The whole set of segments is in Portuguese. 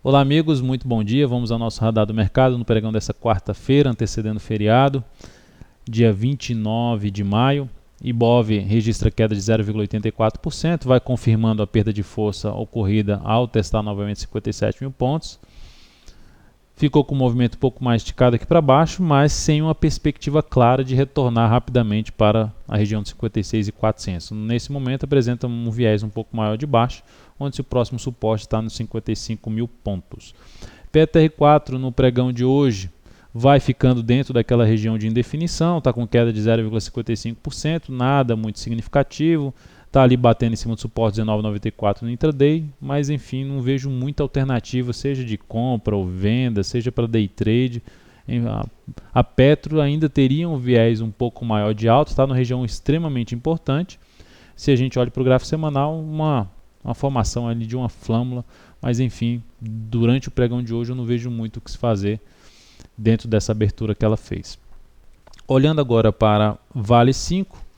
Olá amigos, muito bom dia. Vamos ao nosso radar do mercado no pregão dessa quarta-feira, antecedendo o feriado, dia 29 de maio. Ibov registra queda de 0,84%, vai confirmando a perda de força ocorrida ao testar novamente 57 mil pontos. Ficou com um movimento um pouco mais esticado aqui para baixo, mas sem uma perspectiva clara de retornar rapidamente para a região de 56.400. Nesse momento apresenta um viés um pouco maior de baixo, onde o próximo suporte está nos 55 mil pontos. PTR4 no pregão de hoje vai ficando dentro daquela região de indefinição, está com queda de 0,55%, nada muito significativo. Está ali batendo em cima do suporte 19,94 no intraday, mas enfim, não vejo muita alternativa, seja de compra ou venda, seja para day trade. A Petro ainda teria um viés um pouco maior de alta, está numa região extremamente importante. Se a gente olha para o gráfico semanal, uma formação ali de uma flâmula, mas enfim, durante o pregão de hoje eu não vejo muito o que se fazer dentro dessa abertura que ela fez. Olhando agora para Vale 5,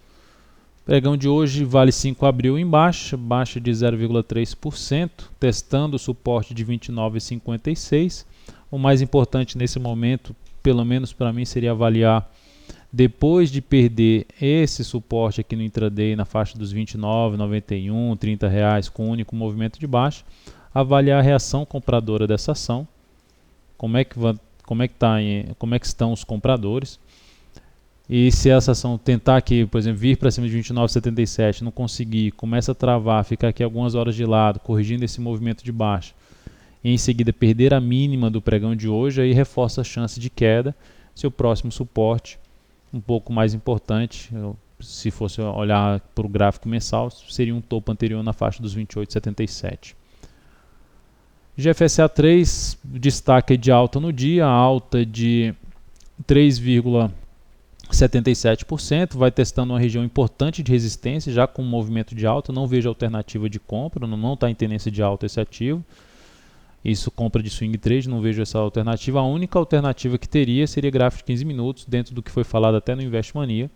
pregão de hoje, Vale 5 abriu em baixa de 0,3%, testando o suporte de 29,56. O mais importante nesse momento, pelo menos para mim, seria avaliar, depois de perder esse suporte aqui no intraday na faixa dos 29,91, R$30 com um único movimento de baixa, avaliar a reação compradora dessa ação, como é que estão os compradores. E se essa ação tentar aqui, por exemplo, vir para cima de 29,77, não conseguir, começa a travar, ficar aqui algumas horas de lado, corrigindo esse movimento de baixa, e em seguida perder a mínima do pregão de hoje, aí reforça a chance de queda. Seu próximo suporte, um pouco mais importante, se fosse olhar para o gráfico mensal, seria um topo anterior na faixa dos 28,77. GFSA 3, destaque de alta no dia, alta de 3,77%, vai testando uma região importante de resistência, já com um movimento de alta. Não vejo alternativa de compra, não está em tendência de alta esse ativo. Isso, compra de swing trade, não vejo essa alternativa. A única alternativa que teria seria gráfico de 15 minutos, dentro do que foi falado até no Invest Mania.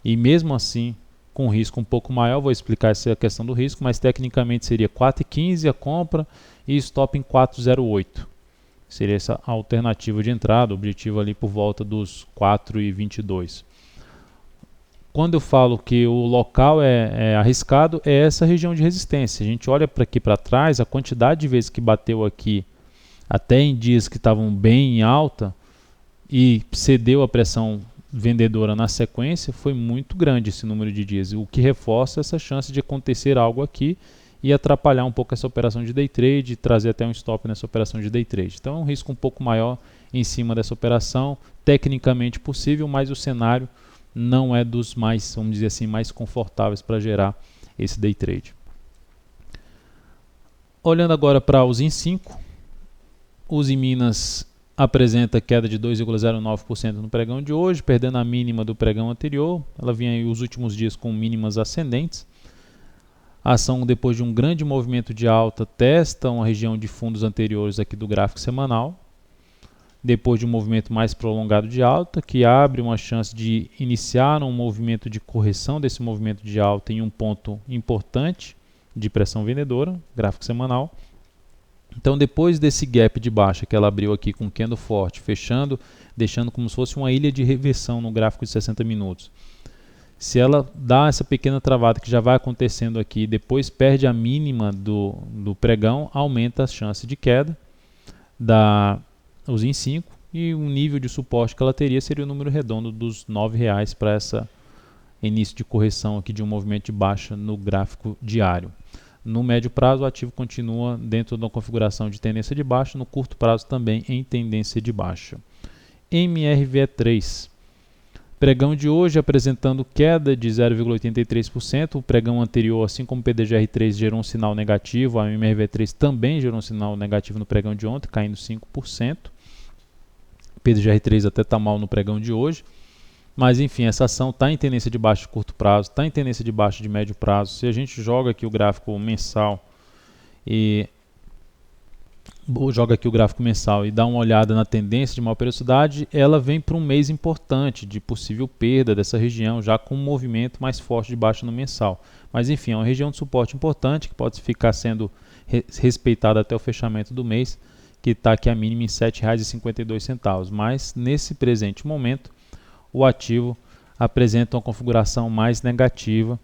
E mesmo assim, com risco um pouco maior, vou explicar essa questão do risco, mas tecnicamente seria 4,15 a compra e stop em 4,08. Seria essa alternativa de entrada, objetivo ali por volta dos 4,22. Quando eu falo que o local é arriscado, é essa região de resistência. A gente olha para aqui para trás, a quantidade de vezes que bateu aqui, até em dias que estavam bem em alta, e cedeu a pressão vendedora na sequência, foi muito grande esse número de dias, o que reforça essa chance de acontecer algo aqui e atrapalhar um pouco essa operação de day trade, trazer até um stop nessa operação de day trade. Então é um risco um pouco maior em cima dessa operação, tecnicamente possível, mas o cenário não é dos mais, vamos dizer assim, mais confortáveis para gerar esse day trade. Olhando agora para os IN5, os em Minas apresenta queda de 2,09% no pregão de hoje, perdendo a mínima do pregão anterior. Ela vinha aí os últimos dias com mínimas ascendentes. A ação, depois de um grande movimento de alta, testa uma região de fundos anteriores aqui do gráfico semanal. Depois de um movimento mais prolongado de alta, que abre uma chance de iniciar um movimento de correção desse movimento de alta em um ponto importante de pressão vendedora, gráfico semanal. Então, depois desse gap de baixa que ela abriu aqui com um candle forte, fechando, deixando como se fosse uma ilha de reversão no gráfico de 60 minutos. Se ela dá essa pequena travada que já vai acontecendo aqui, depois perde a mínima do pregão, aumenta a chance de queda os IN5, e o nível de suporte que ela teria seria o número redondo dos R$9 para esse início de correção aqui de um movimento de baixa no gráfico diário. No médio prazo, o ativo continua dentro da configuração de tendência de baixa, no curto prazo também em tendência de baixa. MRV3. Pregão de hoje apresentando queda de 0,83%. O pregão anterior, assim como o PDGR3, gerou um sinal negativo. A MRV3 também gerou um sinal negativo no pregão de ontem, caindo 5%. O PDGR3 até está mal no pregão de hoje. Mas enfim, essa ação está em tendência de baixa de curto prazo, está em tendência de baixa de médio prazo. Se a gente joga aqui o gráfico mensal e dá uma olhada na tendência de maior periodicidade, ela vem para um mês importante de possível perda dessa região, já com um movimento mais forte de baixa no mensal. Mas enfim, é uma região de suporte importante que pode ficar sendo respeitada até o fechamento do mês, que está aqui a mínima em R$ 7,52. Mas nesse presente momento, o ativo apresenta uma configuração mais negativa,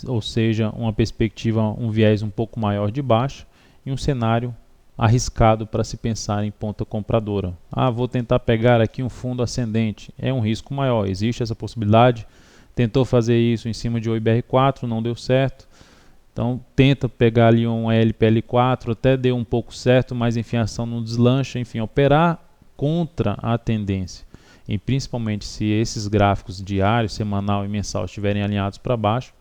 ou seja, uma perspectiva, um viés um pouco maior de baixa e um cenário arriscado para se pensar em ponta compradora. Vou tentar pegar aqui um fundo ascendente, é um risco maior, existe essa possibilidade. Tentou fazer isso em cima de OIBR4, não deu certo. Então tenta pegar ali um LPL4, até deu um pouco certo, mas enfim, a ação não deslancha. Enfim, operar contra a tendência, e principalmente se esses gráficos diário, semanal e mensal estiverem alinhados para baixo,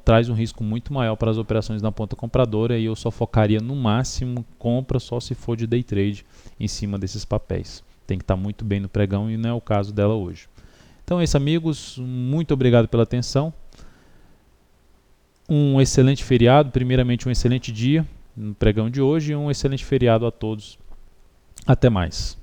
traz um risco muito maior para as operações na ponta compradora, e eu só focaria no máximo compra só se for de day trade em cima desses papéis. Tem que estar muito bem no pregão e não é o caso dela hoje. Então é isso, amigos, muito obrigado pela atenção. Um excelente feriado, primeiramente um excelente dia no pregão de hoje e um excelente feriado a todos. Até mais.